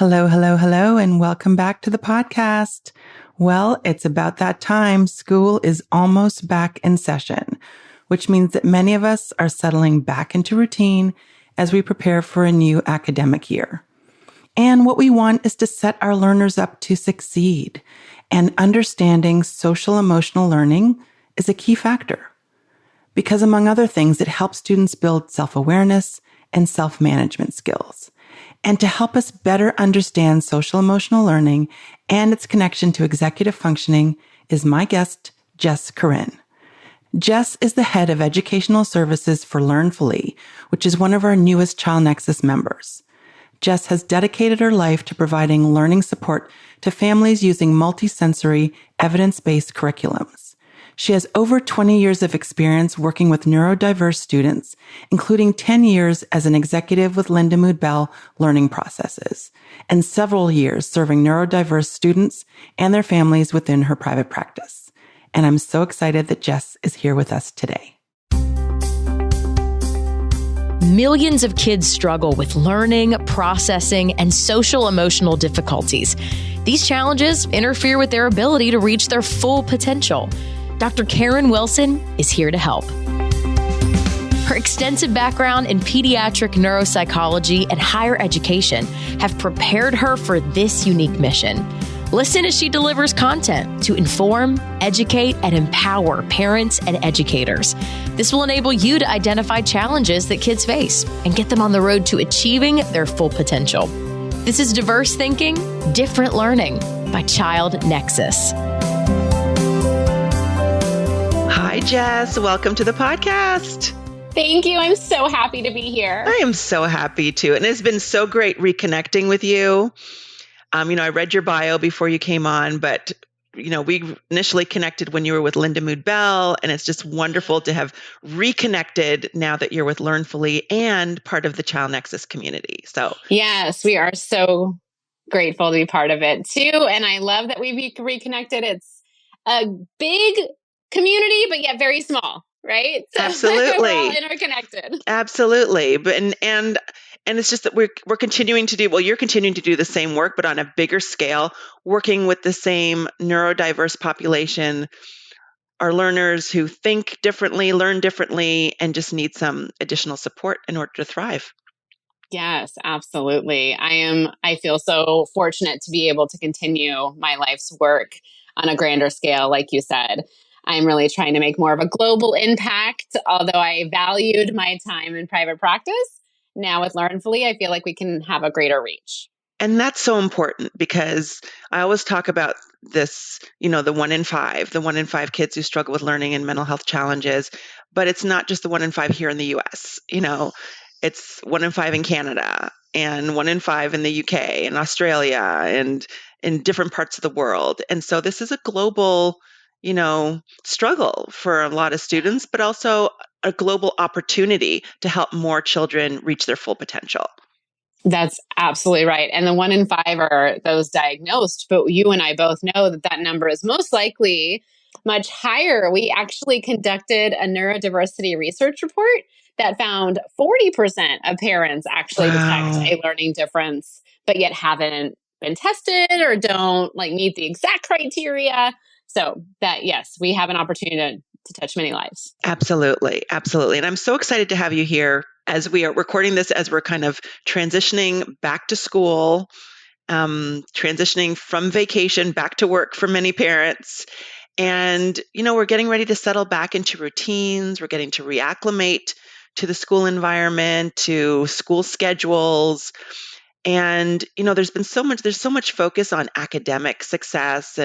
Hello, hello, hello, and welcome back to the podcast. Well, it's about that time. School is almost back in session, which means that many of us are settling back into routine as we prepare for a new academic year. And what we want is to set our learners up to succeed. And understanding social emotional learning is a key factor because, among other things, it helps students build self-awareness and self-management skills. And to help us better understand social emotional learning and its connection to executive functioning is my guest, Jess Corinne. Jess is the head of educational services for Learnfully, which is one of our newest Child Nexus members. Jess has dedicated her life to providing learning support to families using multisensory, evidence-based curriculums. She has over 20 years of experience working with neurodiverse students, including 10 years as an executive with Linda Mood Bell Learning Processes, and several years serving neurodiverse students and their families within her private practice. And I'm so excited that Jess is here with us today. Millions of kids struggle with learning, processing, and social emotional difficulties. These challenges interfere with their ability to reach their full potential. Dr. Karen Wilson is here to help. Her extensive background in pediatric neuropsychology and higher education have prepared her for this unique mission. Listen as she delivers content to inform, educate, and empower parents and educators. This will enable you to identify challenges that kids face and get them on the road to achieving their full potential. This is Diverse Thinking, Different Learning by Child Nexus. Hi, Jess. Welcome to the podcast. Thank you. I'm so happy to be here. I am so happy too. And it's been so great reconnecting with you. I read your bio before you came on, but, we initially connected when you were with Linda Mood Bell, and it's just wonderful to have reconnected now that you're with Learnfully and part of the Child Nexus community. So yes, we are so grateful to be part of it too. And I love that we've reconnected. It's a big community, but yet very small, right? So absolutely. We're all interconnected. Absolutely. But, and it's just that we're continuing to do, you're continuing to do the same work, but on a bigger scale, working with the same neurodiverse population, our learners who think differently, learn differently, and just need some additional support in order to thrive. Yes, absolutely. I feel so fortunate to be able to continue my life's work on a grander scale, like you said. I'm really trying to make more of a global impact, although I valued my time in private practice. Now with Learnfully, I feel like we can have a greater reach. And that's so important because I always talk about this, the 1 in 5 kids who struggle with learning and mental health challenges, but it's not just the 1 in 5 here in the US, it's 1 in 5 in Canada and 1 in 5 in the UK and Australia and in different parts of the world. And so this is a global struggle for a lot of students, but also a global opportunity to help more children reach their full potential. That's absolutely right. And the 1 in 5 are those diagnosed, but you and I both know that number is most likely much higher. We actually conducted a neurodiversity research report that found 40% of parents actually detect a learning difference, but yet haven't been tested or don't meet the exact criteria. So that, yes, we have an opportunity to touch many lives. Absolutely. Absolutely. And I'm so excited to have you here as we are recording this, as we're kind of transitioning back to school, transitioning from vacation back to work for many parents. And, we're getting ready to settle back into routines. We're getting to reacclimate to the school environment, to school schedules. And, there's so much focus on academic success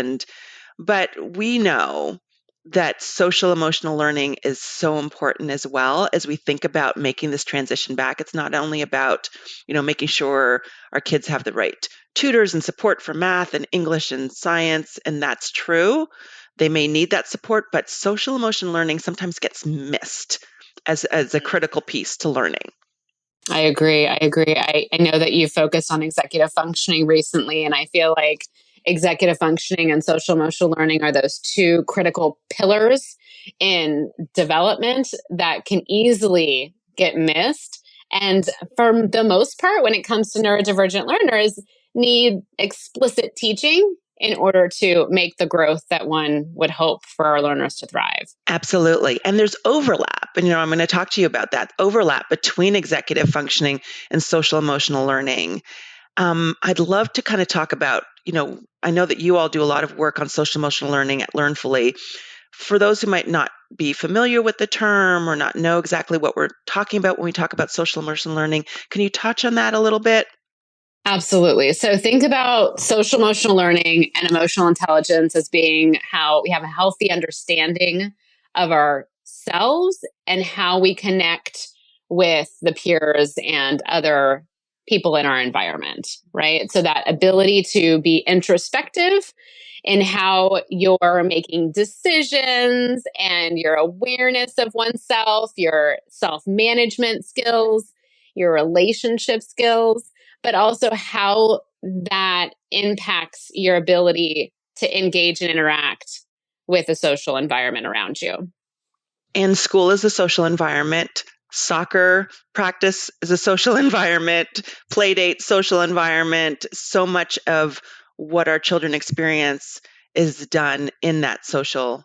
but we know that social emotional learning is so important as well as we think about making this transition back. It's not only about, making sure our kids have the right tutors and support for math and English and science, and that's true. They may need that support, but social emotional learning sometimes gets missed as a critical piece to learning. I agree. I know that you've focused on executive functioning recently, and I feel like executive functioning and social emotional learning are those two critical pillars in development that can easily get missed. And for the most part, when it comes to neurodivergent learners, need explicit teaching in order to make the growth that one would hope for our learners to thrive. Absolutely. And there's overlap. And, I'm going to talk to you about that overlap between executive functioning and social emotional learning. I'd love to kind of talk about, I know that you all do a lot of work on social emotional learning at Learnfully. For those who might not be familiar with the term or not know exactly what we're talking about when we talk about social emotional learning, can you touch on that a little bit? Absolutely. So think about social emotional learning and emotional intelligence as being how we have a healthy understanding of ourselves and how we connect with the peers and other people in our environment, right? So that ability to be introspective in how you're making decisions and your awareness of oneself, your self-management skills, your relationship skills, but also how that impacts your ability to engage and interact with the social environment around you. And school is a social environment. Soccer practice is a social environment. Play date, social environment. So much of what our children experience is done in that social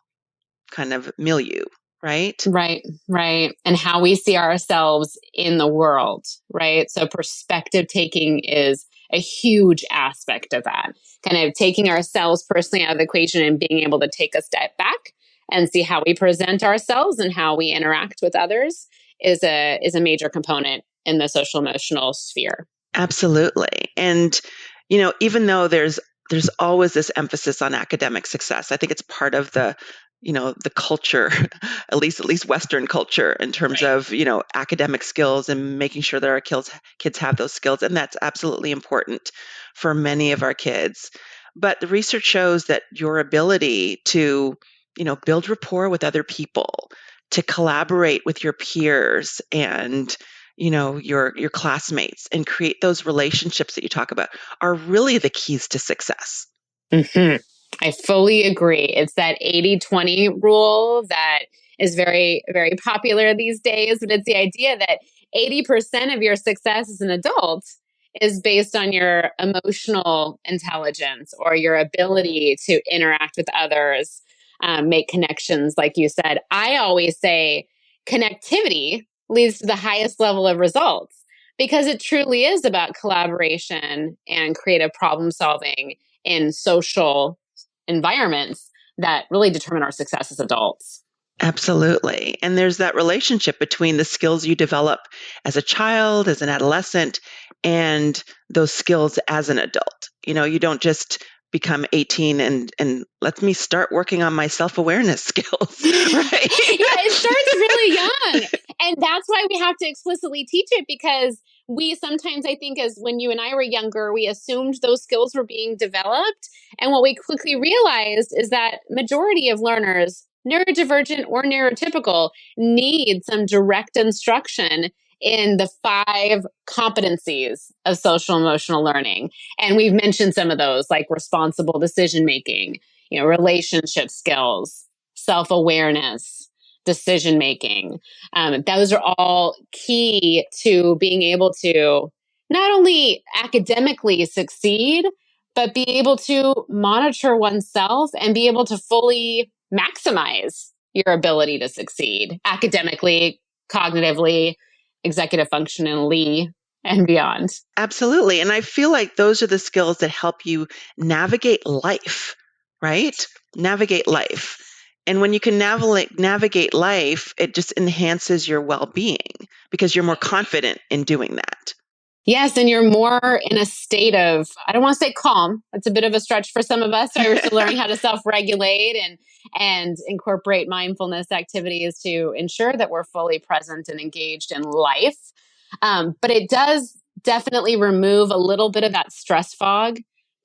kind of milieu, right? Right. And how we see ourselves in the world, right? So perspective taking is a huge aspect of that. Kind of taking ourselves personally out of the equation and being able to take a step back and see how we present ourselves and how we interact with others is a major component in the social emotional sphere. Absolutely. And, even though there's always this emphasis on academic success, I think it's part of the culture, at least Western culture in terms of, academic skills and making sure that our kids have those skills. And that's absolutely important for many of our kids. But the research shows that your ability to, build rapport with other people, to collaborate with your peers and, your classmates and create those relationships that you talk about are really the keys to success. Mm-hmm. I fully agree. It's that 80-20 rule that is very, very popular these days, but it's the idea that 80% of your success as an adult is based on your emotional intelligence or your ability to interact with others, make connections, like you said. I always say connectivity leads to the highest level of results because it truly is about collaboration and creative problem solving in social environments that really determine our success as adults. Absolutely. And there's that relationship between the skills you develop as a child, as an adolescent, and those skills as an adult. You don't just become 18 and let me start working on my self-awareness skills, right? Yeah, it starts really young. And that's why we have to explicitly teach it, because we sometimes, I think, as when you and I were younger, we assumed those skills were being developed. And what we quickly realized is that majority of learners, neurodivergent or neurotypical, need some direct instruction in the 5 competencies of social emotional learning. And we've mentioned some of those, like responsible decision making, relationship skills, self-awareness, decision making. Those are all key to being able to not only academically succeed, but be able to monitor oneself and be able to fully maximize your ability to succeed academically, cognitively, executive functionally, and beyond. Absolutely. And I feel like those are the skills that help you navigate life, right? Navigate life. And when you can navigate life, it just enhances your well-being because you're more confident in doing that. Yes, and you're more in a state of, I don't want to say calm. That's a bit of a stretch for some of us. So we're still learning how to self-regulate and incorporate mindfulness activities to ensure that we're fully present and engaged in life. But it does definitely remove a little bit of that stress fog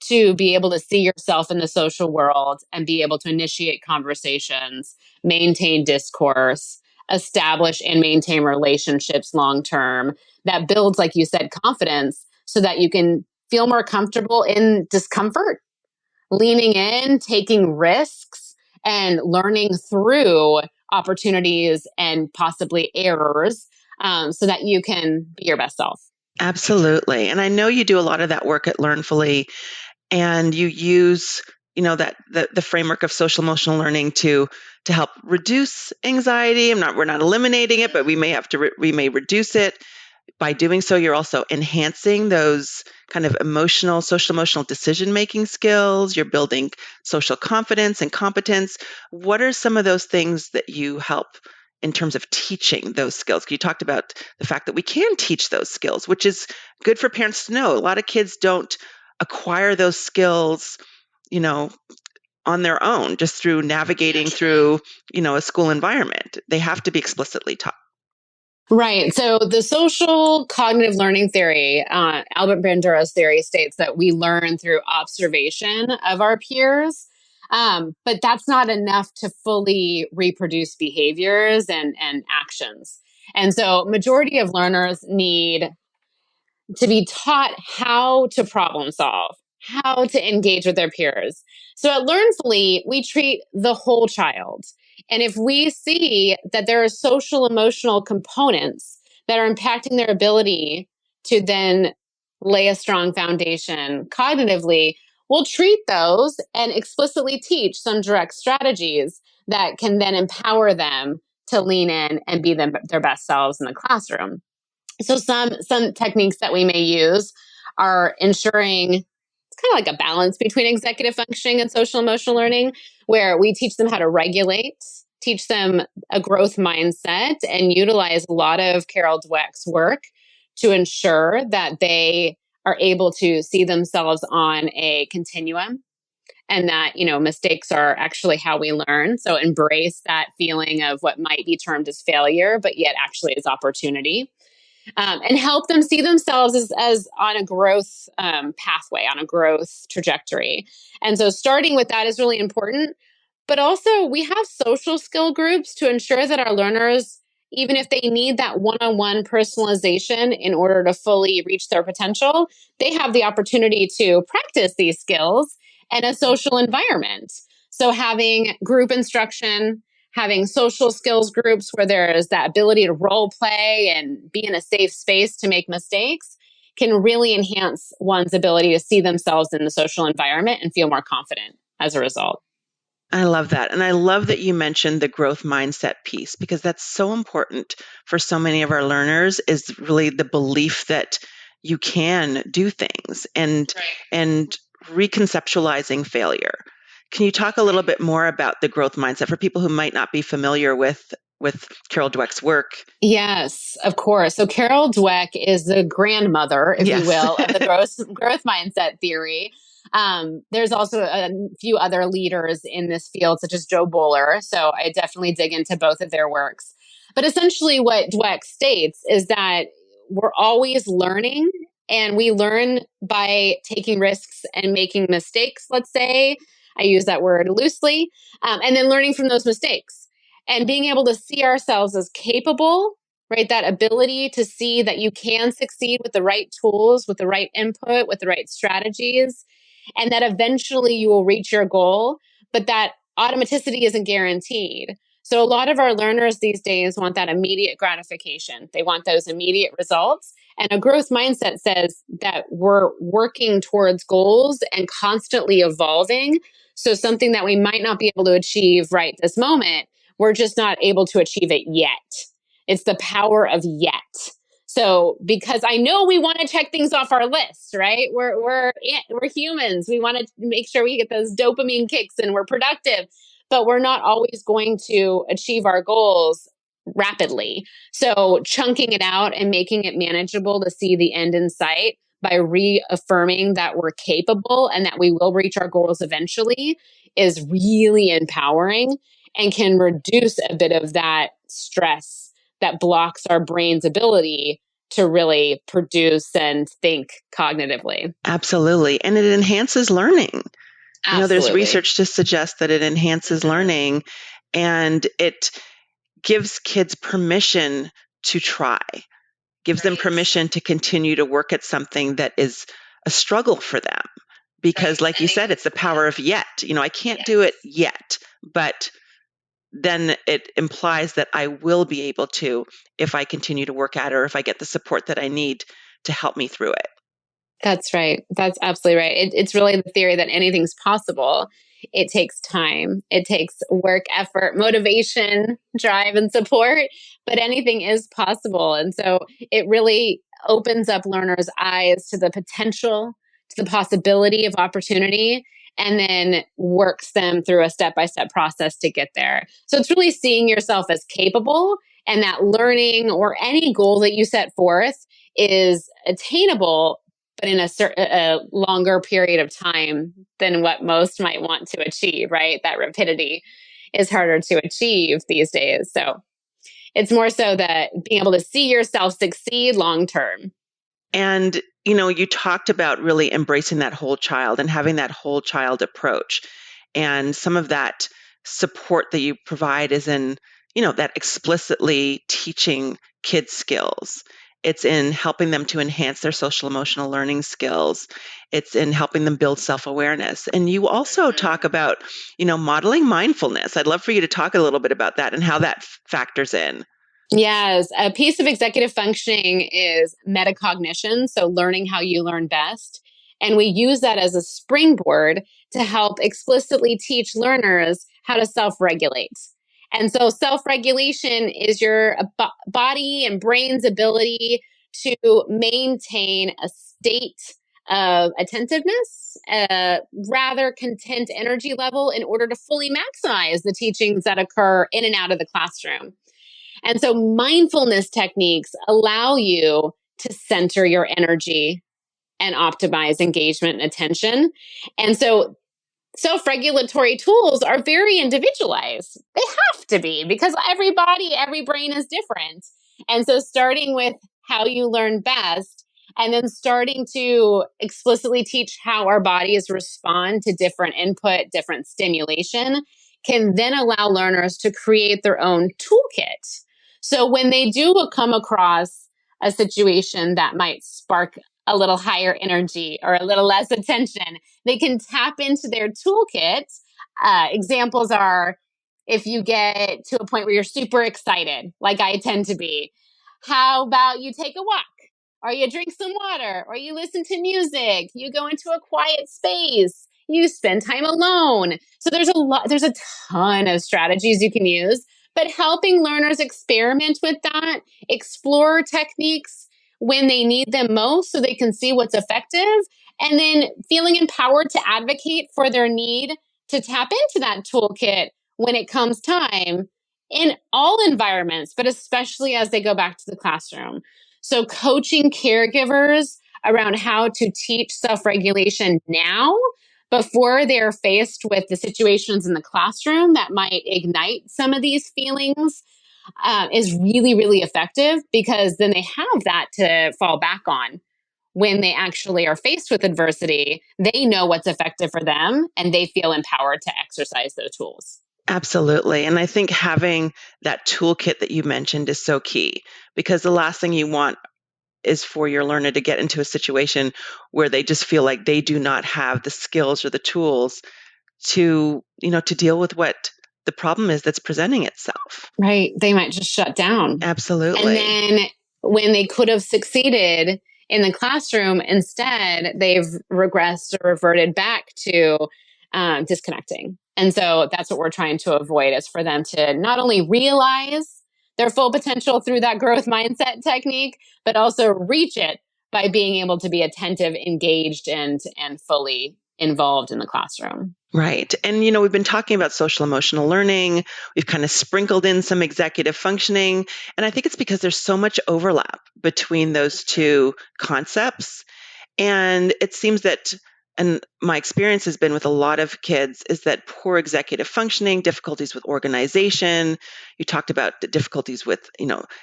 to be able to see yourself in the social world and be able to initiate conversations, maintain discourse, establish and maintain relationships long term. That builds, like you said, confidence so that you can feel more comfortable in discomfort, leaning in, taking risks, and learning through opportunities and possibly errors so that you can be your best self. Absolutely. And I know you do a lot of that work at Learnfully, and you use, that the framework of social emotional learning to help reduce anxiety. We're not eliminating it, but we may reduce it. By doing so, you're also enhancing those kind of social emotional decision-making skills. You're building social confidence and competence. What are some of those things that you help in terms of teaching those skills? You talked about the fact that we can teach those skills, which is good for parents to know. A lot of kids don't acquire those skills, on their own, just through navigating through, a school environment. They have to be explicitly taught. Right. So the social cognitive learning theory, Albert Bandura's theory, states that we learn through observation of our peers. But that's not enough to fully reproduce behaviors and actions. And so majority of learners need to be taught how to problem solve, how to engage with their peers. So at Learnfully, we treat the whole child. And if we see that there are social emotional components that are impacting their ability to then lay a strong foundation cognitively, we'll treat those and explicitly teach some direct strategies that can then empower them to lean in and be their best selves in the classroom. So some techniques that we may use are ensuring it's kind of like a balance between executive functioning and social emotional learning, where we teach them how to regulate, teach them a growth mindset, and utilize a lot of Carol Dweck's work to ensure that they are able to see themselves on a continuum, and that, mistakes are actually how we learn. So embrace that feeling of what might be termed as failure, but yet actually is opportunity. And help them see themselves as on a growth pathway, on a growth trajectory. And so starting with that is really important. But also, we have social skill groups to ensure that our learners, even if they need that one-on-one personalization in order to fully reach their potential, they have the opportunity to practice these skills in a social environment. So having group instruction, having social skills groups where there is that ability to role play and be in a safe space to make mistakes can really enhance one's ability to see themselves in the social environment and feel more confident as a result. I love that. And I love that you mentioned the growth mindset piece, because that's so important for so many of our learners, is really the belief that you can do things and reconceptualizing failure. Can you talk a little bit more about the growth mindset for people who might not be familiar with Carol Dweck's work? Yes, of course. So Carol Dweck is the grandmother, if you will, of the growth mindset theory. There's also a few other leaders in this field, such as Joe Bowler. So I definitely dig into both of their works. But essentially what Dweck states is that we're always learning, and we learn by taking risks and making mistakes, let's say. I use that word loosely, and then learning from those mistakes and being able to see ourselves as capable, right? That ability to see that you can succeed with the right tools, with the right input, with the right strategies, and that eventually you will reach your goal, but that automaticity isn't guaranteed. So a lot of our learners these days want that immediate gratification. They want those immediate results. And a growth mindset says that we're working towards goals and constantly evolving. So something that we might not be able to achieve right this moment, we're just not able to achieve it yet. It's the power of yet. So, because I know we want to check things off our list, right? We're humans. We want to make sure we get those dopamine kicks and we're productive, but we're not always going to achieve our goals rapidly. So, chunking it out and making it manageable to see the end in sight by reaffirming that we're capable and that we will reach our goals eventually is really empowering and can reduce a bit of that stress that blocks our brain's ability to really produce and think cognitively. Absolutely. And it enhances learning. Absolutely. There's research to suggest that it enhances learning, and it gives kids permission to try, gives them permission to continue to work at something that is a struggle for them. Because like you said, it's the power of yet. I can't do it yet, but then it implies that I will be able to if I continue to work at it, or if I get the support that I need to help me through it. That's right. That's absolutely right. It's really the theory that anything's possible. It takes time. It takes work, effort, motivation, drive, and support, but anything is possible. And so it really opens up learners' eyes to the potential, to the possibility of opportunity, and then works them through a step-by-step process to get there. So it's really seeing yourself as capable, and that learning or any goal that you set forth is attainable, but in a longer period of time than what most might want to achieve, right? That rapidity is harder to achieve these days. So it's more so that being able to see yourself succeed long term. And, you talked about really embracing that whole child and having that whole child approach. And some of that support that you provide is in, that explicitly teaching kids skills. It's in helping them to enhance their social emotional learning skills. It's in helping them build self-awareness. And you also talk about, modeling mindfulness. I'd love for you to talk a little bit about that and how that factors in. Yes, a piece of executive functioning is metacognition, so learning how you learn best. And we use that as a springboard to help explicitly teach learners how to self-regulate. And so self-regulation is your body and brain's ability to maintain a state of attentiveness, a rather content energy level in order to fully maximize the teachings that occur in and out of the classroom. And so mindfulness techniques allow you to center your energy and optimize engagement and attention. And so self-regulatory tools are very individualized. They have to be, because every brain is different. And so starting with how you learn best, and then starting to explicitly teach how our bodies respond to different input, different stimulation, can then allow learners to create their own toolkit. So when they do come across a situation that might spark a little higher energy or a little less attention, they can tap into their toolkit. Examples are, if you get to a point where you're super excited, like I tend to be, how about you take a walk, or you drink some water, or you listen to music, you go into a quiet space, you spend time alone. So there's a ton of strategies you can use, but helping learners experiment with that, explore techniques when they need them most so they can see what's effective, and then feeling empowered to advocate for their need to tap into that toolkit when it comes time in all environments, but especially as they go back to the classroom. So coaching caregivers around how to teach self-regulation now before they're faced with the situations in the classroom that might ignite some of these feelings is really, really effective, because then they have that to fall back on when they actually are faced with adversity. They know what's effective for them, and they feel empowered to exercise those tools. Absolutely. And I think having that toolkit that you mentioned is so key, because the last thing you want is for your learner to get into a situation where they just feel like they do not have the skills or the tools to, to deal with what the problem is that's presenting itself. Right. They might just shut down. Absolutely. And then when they could have succeeded in the classroom, instead, they've regressed or reverted back to disconnecting. And so that's what we're trying to avoid, is for them to not only realize their full potential through that growth mindset technique, but also reach it by being able to be attentive, engaged, and fully involved in the classroom. Right. And, we've been talking about social emotional learning. We've kind of sprinkled in some executive functioning. And I think it's because there's so much overlap between those two concepts. And it seems that, and my experience has been with a lot of kids, is that poor executive functioning, difficulties with organization, you talked about the difficulties with,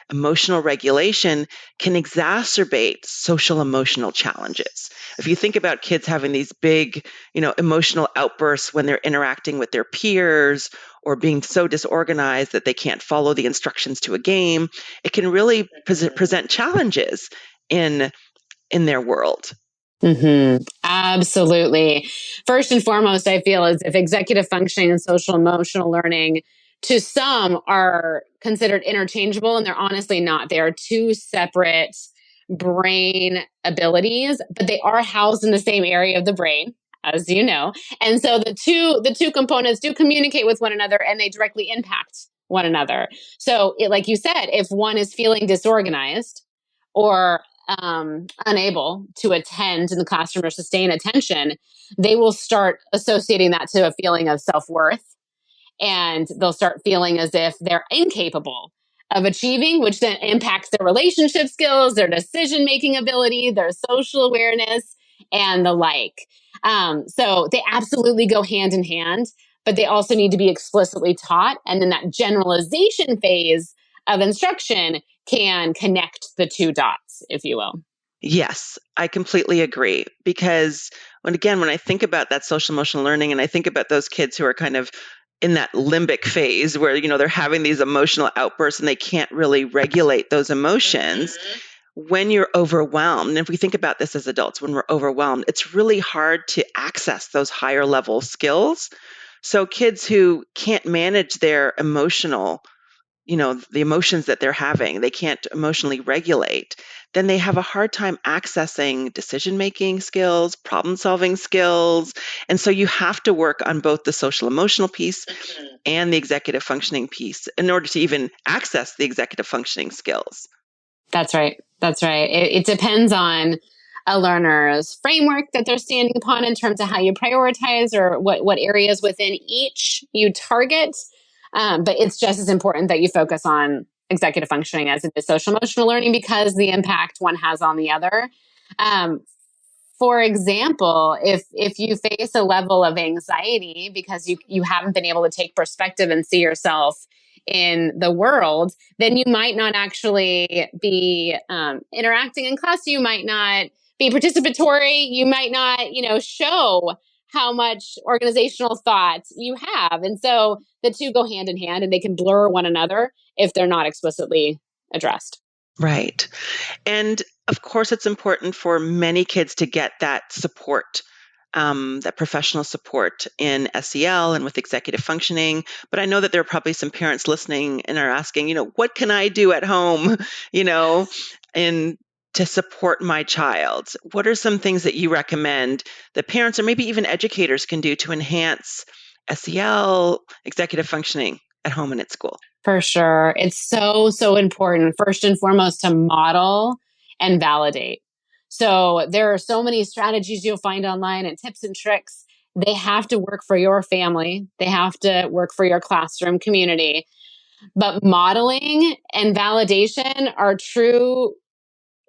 emotional regulation, can exacerbate social emotional challenges. If you think about kids having these big, emotional outbursts when they're interacting with their peers, or being so disorganized that they can't follow the instructions to a game, it can really present challenges in their world. Mm-hmm. Absolutely. First and foremost, I feel as if executive functioning and social emotional learning, to some, are considered interchangeable, and they're honestly not. They are two separate brain abilities, but they are housed in the same area of the brain, as you know. And so the two components do communicate with one another, and they directly impact one another. So like you said, if one is feeling disorganized or unable to attend in the classroom or sustain attention, they will start associating that to a feeling of self-worth, and they'll start feeling as if they're incapable of achieving, which then impacts their relationship skills, their decision-making ability, their social awareness, and the like. So they absolutely go hand in hand, but they also need to be explicitly taught. And then that generalization phase of instruction can connect the two dots, if you will. Yes, I completely agree. Because when I think about that social emotional learning, and I think about those kids who are kind of in that limbic phase where, they're having these emotional outbursts and they can't really regulate those emotions. When you're overwhelmed, and if we think about this as adults, when we're overwhelmed, it's really hard to access those higher level skills. So kids who can't manage their emotional, the emotions that they're having, they can't emotionally regulate, then they have a hard time accessing decision-making skills, problem-solving skills. And so you have to work on both the social emotional piece and the executive functioning piece in order to even access the executive functioning skills. That's right. That's right. It depends on a learner's framework that they're standing upon in terms of how you prioritize or what areas within each you target. But it's just as important that you focus on executive functioning as it is social emotional learning, because the impact one has on the other. For example, if you face a level of anxiety because you haven't been able to take perspective and see yourself in the world, then you might not actually be interacting in class. You might not be participatory. You might not, show how much organizational thought you have. And so the two go hand in hand, and they can blur one another if they're not explicitly addressed. Right. And of course, it's important for many kids to get that support, that professional support in SEL and with executive functioning. But I know that there are probably some parents listening and are asking, what can I do at home, and to support my child? What are some things that you recommend that parents or maybe even educators can do to enhance SEL, executive functioning at home and at school? For sure. It's so important, first and foremost, to model and validate. So there are so many strategies you'll find online and tips and tricks. They have to work for your family. They have to work for your classroom community. But modeling and validation are true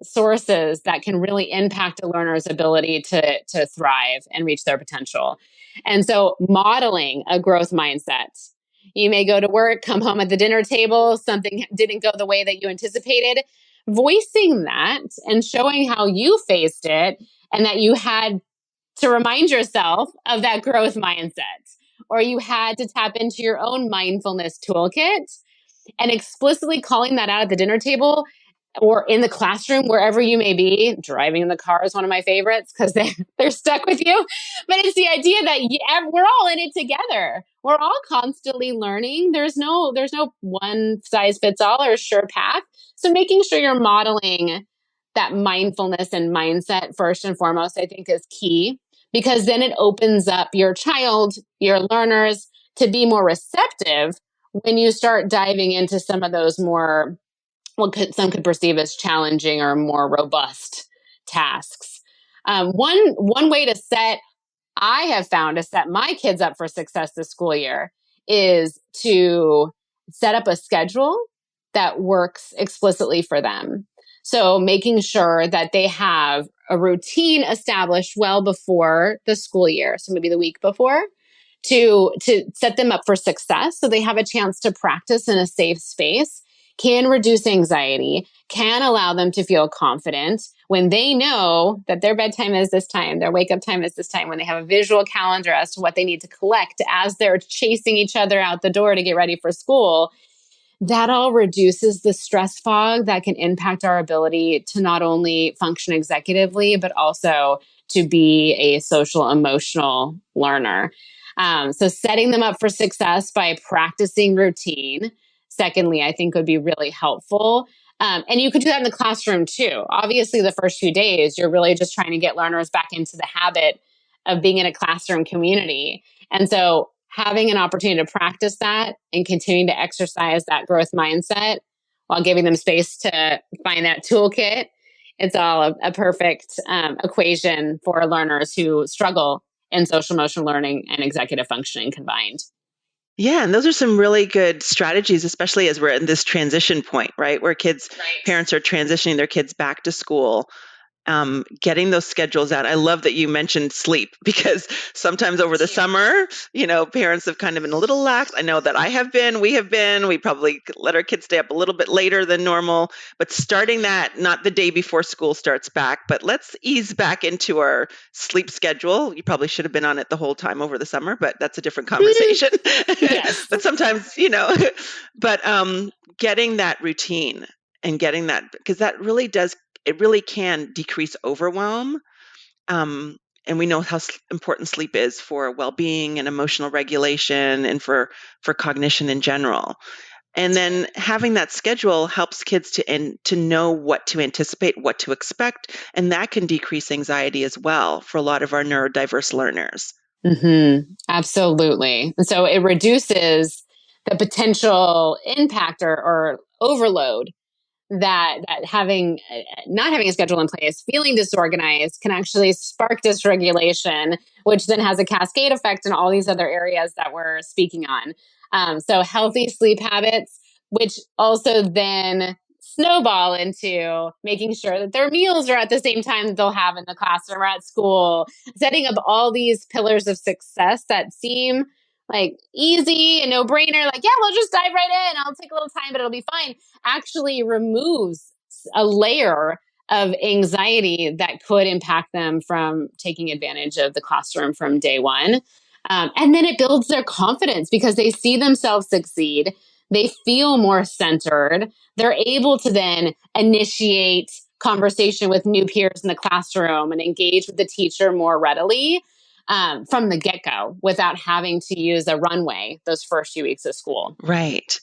sources that can really impact a learner's ability to thrive and reach their potential. And so modeling a growth mindset. You may go to work, come home at the dinner table, something didn't go the way that you anticipated. Voicing that and showing how you faced it and that you had to remind yourself of that growth mindset, or you had to tap into your own mindfulness toolkit, and explicitly calling that out at the dinner table or in the classroom, wherever you may be. Driving in the car is one of my favorites because they're stuck with you. But it's the idea that we're all in it together. We're all constantly learning. There's no one size fits all or sure path. So making sure you're modeling that mindfulness and mindset first and foremost, I think, is key, because then it opens up your child, your learners, to be more receptive when you start diving into some of those more, some could perceive as challenging or more robust tasks. One way I have found to set my kids up for success this school year is to set up a schedule that works explicitly for them. So making sure that they have a routine established well before the school year, so maybe the week before, to set them up for success so they have a chance to practice in a safe space, can reduce anxiety, can allow them to feel confident when they know that their bedtime is this time, their wake up time is this time, when they have a visual calendar as to what they need to collect as they're chasing each other out the door to get ready for school. That all reduces the stress fog that can impact our ability to not only function executively, but also to be a social emotional learner. So setting them up for success by practicing routine, secondly, I think would be really helpful. And you could do that in the classroom too. Obviously, the first few days, you're really just trying to get learners back into the habit of being in a classroom community. And so having an opportunity to practice that and continuing to exercise that growth mindset while giving them space to find that toolkit, it's all a perfect equation for learners who struggle in social emotional learning and executive functioning combined. Yeah, and those are some really good strategies, especially as we're in this transition point, right? Where parents are transitioning their kids back to school. Getting those schedules out. I love that you mentioned sleep, because sometimes over the summer, parents have kind of been a little lax. I know that we probably let our kids stay up a little bit later than normal, but starting that, not the day before school starts back, but let's ease back into our sleep schedule. You probably should have been on it the whole time over the summer, but that's a different conversation. Yes. But sometimes, but getting that routine and getting that, because that really does, it really can decrease overwhelm. And we know how important sleep is for well-being and emotional regulation and for cognition in general. And then having that schedule helps kids to know what to anticipate, what to expect, and that can decrease anxiety as well for a lot of our neurodiverse learners. Mm-hmm. Absolutely. And so it reduces the potential impact or overload that having not having a schedule in place, feeling disorganized, can actually spark dysregulation, which then has a cascade effect in all these other areas that we're speaking on. So healthy sleep habits, which also then snowball into making sure that their meals are at the same time that they'll have in the classroom or at school, setting up all these pillars of success that seem like easy and no brainer, like, yeah, we'll just dive right in. I'll take a little time, but it'll be fine, actually removes a layer of anxiety that could impact them from taking advantage of the classroom from day one. And then it builds their confidence because they see themselves succeed. They feel more centered. They're able to then initiate conversation with new peers in the classroom and engage with the teacher more readily from the get-go without having to use a runway those first few weeks of school. Right.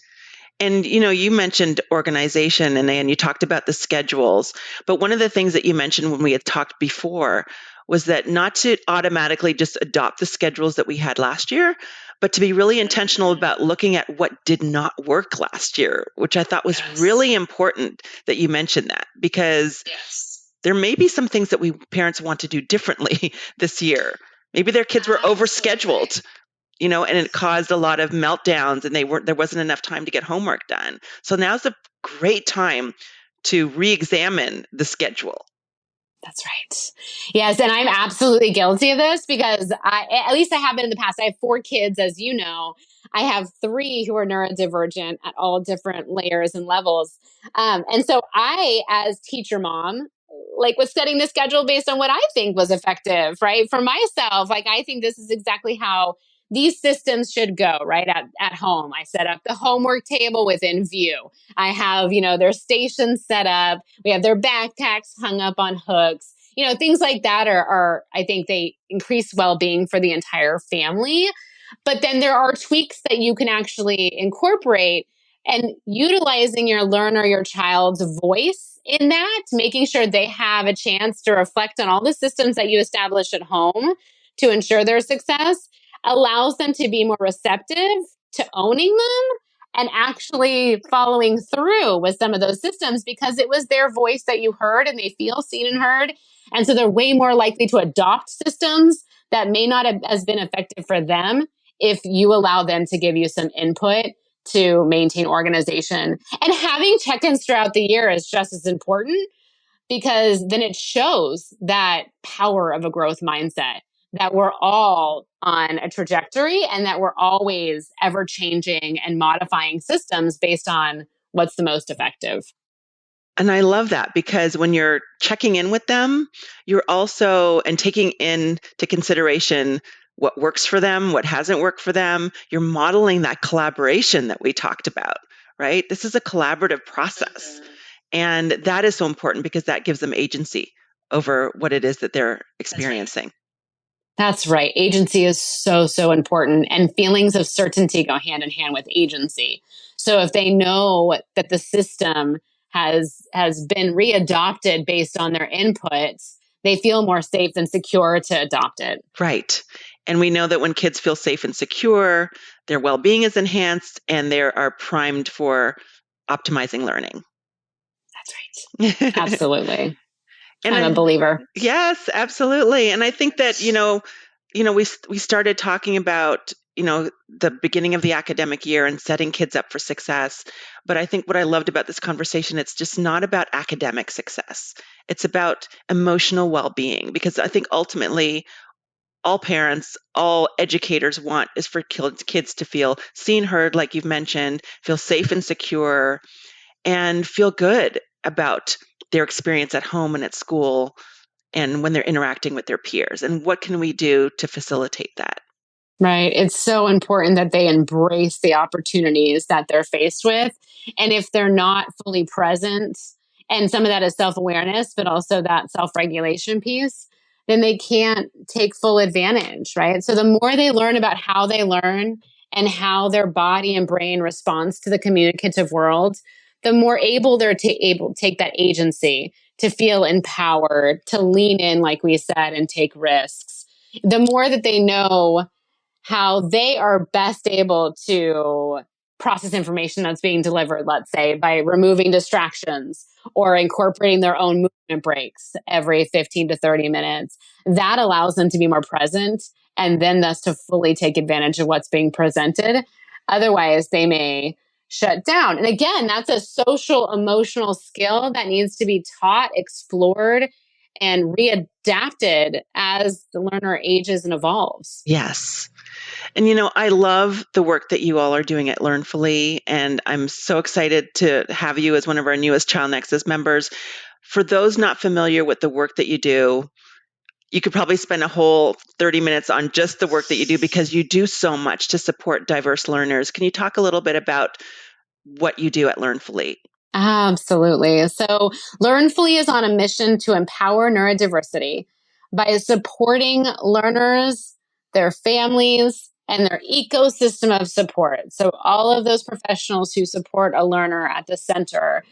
And, you mentioned organization and you talked about the schedules. But one of the things that you mentioned when we had talked before was that not to automatically just adopt the schedules that we had last year, but to be really intentional about looking at what did not work last year, which I thought was really important that you mentioned that, because there may be some things that we parents want to do differently this year. Maybe their kids were overscheduled, and it caused a lot of meltdowns and there wasn't enough time to get homework done. So now's a great time to re-examine the schedule. That's right. Yes. And I'm absolutely guilty of this because at least I have been in the past. I have 4 kids, as you know. I have 3 who are neurodivergent at all different layers and levels. And so I, as teacher mom, was setting the schedule based on what I think was effective, right? For myself, I think this is exactly how these systems should go, right? At home, I set up the homework table within view. I have, their stations set up. We have their backpacks hung up on hooks. Things like that are I think they increase well-being for the entire family. But then there are tweaks that you can actually incorporate, and utilizing your learner, your child's voice in that, making sure they have a chance to reflect on all the systems that you establish at home to ensure their success, allows them to be more receptive to owning them and actually following through with some of those systems because it was their voice that you heard and they feel seen and heard. And so they're way more likely to adopt systems that may not have been effective for them if you allow them to give you some input to maintain organization. And having check-ins throughout the year is just as important because then it shows that power of a growth mindset, that we're all on a trajectory and that we're always ever changing and modifying systems based on what's the most effective. And I love that because when you're checking in with them, you're also, and taking into consideration what works for them, what hasn't worked for them, you're modeling that collaboration that we talked about, right? This is a collaborative process. Mm-hmm. And that is so important because that gives them agency over what it is that they're experiencing. That's right. Agency is so, so important. And feelings of certainty go hand in hand with agency. So if they know that the system has been readopted based on their inputs, they feel more safe and secure to adopt it. Right. And we know that when kids feel safe and secure, their well-being is enhanced and they are primed for optimizing learning. That's right. Absolutely. And I'm a believer. Yes, absolutely. And I think that, we started talking about, the beginning of the academic year and setting kids up for success. But I think what I loved about this conversation, it's just not about academic success. It's about emotional well-being, because I think ultimately all parents, all educators want is for kids to feel seen, heard, like you've mentioned, feel safe and secure, and feel good about their experience at home and at school and when they're interacting with their peers. And what can we do to facilitate that? Right. It's so important that they embrace the opportunities that they're faced with. And if they're not fully present, and some of that is self-awareness, but also that self-regulation piece, then they can't take full advantage, right? So the more they learn about how they learn and how their body and brain responds to the communicative world, the more able they're able to take that agency, to feel empowered, to lean in, like we said, and take risks. The more that they know how they are best able to process information that's being delivered, let's say, by removing distractions or incorporating their own movement breaks every 15 to 30 minutes. That allows them to be more present and then thus to fully take advantage of what's being presented. Otherwise, they may shut down. And again, that's a social emotional skill that needs to be taught, explored, and readapted as the learner ages and evolves. Yes. And, I love the work that you all are doing at Learnfully, and I'm so excited to have you as one of our newest Child Nexus members. For those not familiar with the work that you do, you could probably spend a whole 30 minutes on just the work that you do, because you do so much to support diverse learners. Can you talk a little bit about what you do at Learnfully? Absolutely. So Learnfully is on a mission to empower neurodiversity by supporting learners, their families, and their ecosystem of support. So all of those professionals who support a learner at the center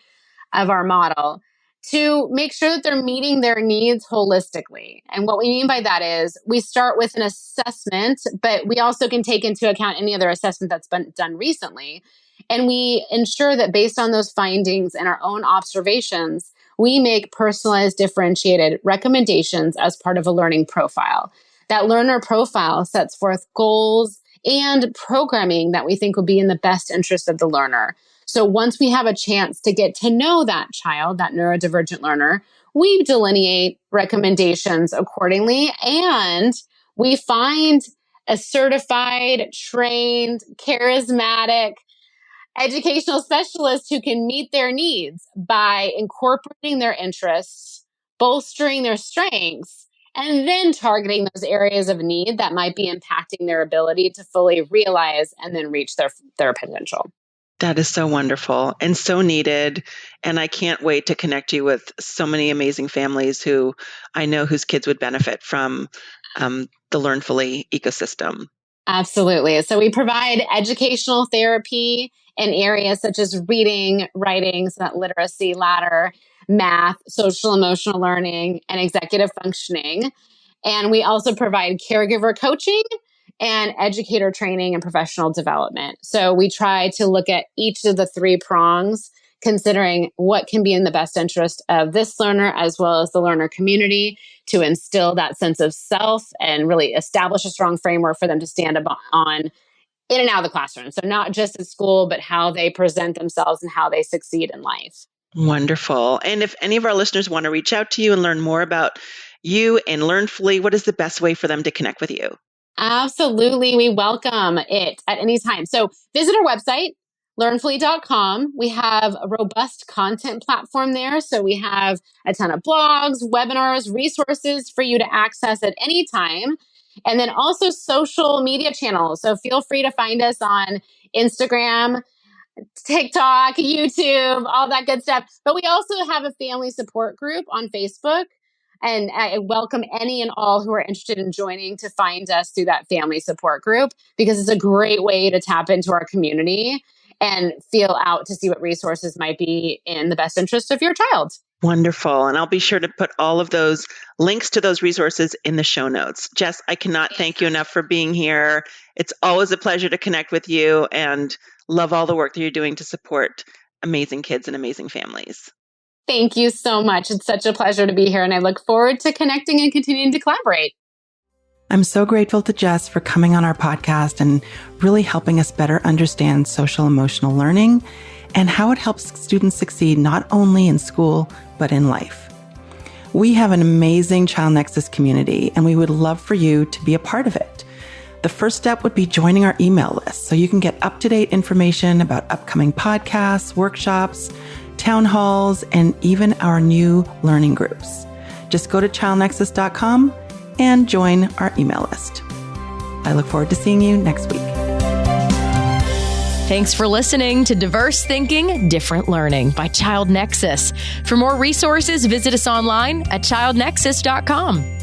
of our model, to make sure that they're meeting their needs holistically. And what we mean by that is we start with an assessment, but we also can take into account any other assessment that's been done recently. And we ensure that based on those findings and our own observations, we make personalized, differentiated recommendations as part of a learning profile. That learner profile sets forth goals and programming that we think will be in the best interest of the learner. So once we have a chance to get to know that child, that neurodivergent learner, we delineate recommendations accordingly, and we find a certified, trained, charismatic educational specialist who can meet their needs by incorporating their interests, bolstering their strengths, and then targeting those areas of need that might be impacting their ability to fully realize and then reach their potential. That is so wonderful and so needed. And I can't wait to connect you with so many amazing families who I know whose kids would benefit from the Learnfully ecosystem. Absolutely. So we provide educational therapy in areas such as reading, writing, so that literacy ladder, math, social emotional learning, and executive functioning. And we also provide caregiver coaching and educator training and professional development. So we try to look at each of the three prongs, considering what can be in the best interest of this learner as well as the learner community, to instill that sense of self and really establish a strong framework for them to stand up on in and out of the classroom. So not just at school, but how they present themselves and how they succeed in life. Wonderful. And if any of our listeners want to reach out to you and learn more about you and Learnfully, what is the best way for them to connect with you? Absolutely. We welcome it at any time. So visit our website, learnfully.com. We have a robust content platform there. So we have a ton of blogs, webinars, resources for you to access at any time. And then also social media channels. So feel free to find us on Instagram, TikTok, YouTube, all that good stuff. But we also have a family support group on Facebook. And I welcome any and all who are interested in joining to find us through that family support group, because it's a great way to tap into our community and feel out to see what resources might be in the best interest of your child. Wonderful. And I'll be sure to put all of those links to those resources in the show notes. Jess, I cannot thank you enough for being here. It's always a pleasure to connect with you and love all the work that you're doing to support amazing kids and amazing families. Thank you so much. It's such a pleasure to be here, and I look forward to connecting and continuing to collaborate. I'm so grateful to Jess for coming on our podcast and really helping us better understand social emotional learning and how it helps students succeed not only in school, but in life. We have an amazing Child Nexus community, and we would love for you to be a part of it. The first step would be joining our email list so you can get up-to-date information about upcoming podcasts, workshops, town halls, and even our new learning groups. Just go to childnexus.com and join our email list. I look forward to seeing you next week. Thanks for listening to Diverse Thinking, Different Learning by Child Nexus. For more resources, visit us online at childnexus.com.